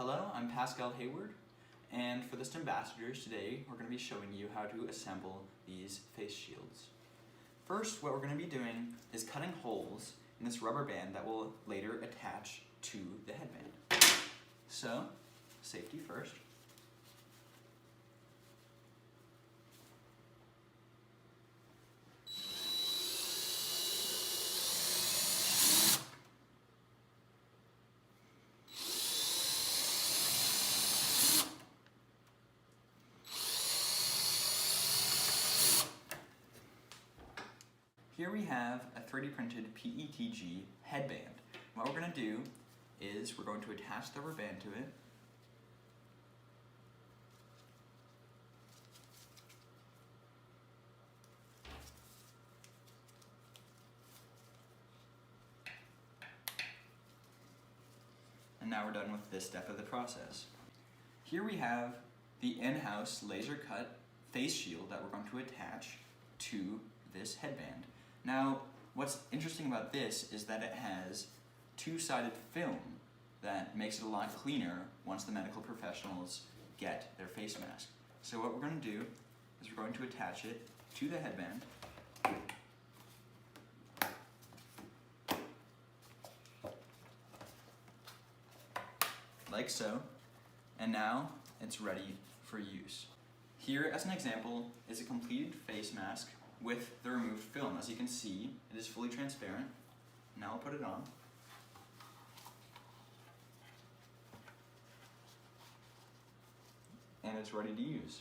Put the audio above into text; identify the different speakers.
Speaker 1: Hello, I'm Pascal Hayward, and for the STEMbassadors today we're going to be showing you how to assemble these face shields. First, what we're going to be doing is cutting holes in this rubber band that will later attach to the headband. So, safety first. Here we have a 3D printed PETG headband. What we're going to do is we're going to attach the rubber band to it. And now we're done with this step of the process. Here we have the in-house laser cut face shield that we're going to attach to this headband. Now, what's interesting about this is that it has two-sided film that makes it a lot cleaner once the medical professionals get their face mask. So what we're going to do is we're going to attach it to the headband. Like so, and now it's ready for use. Here, as an example, is a completed face mask with the removed film. As you can see, it is fully transparent. Now I'll put it on. And it's ready to use.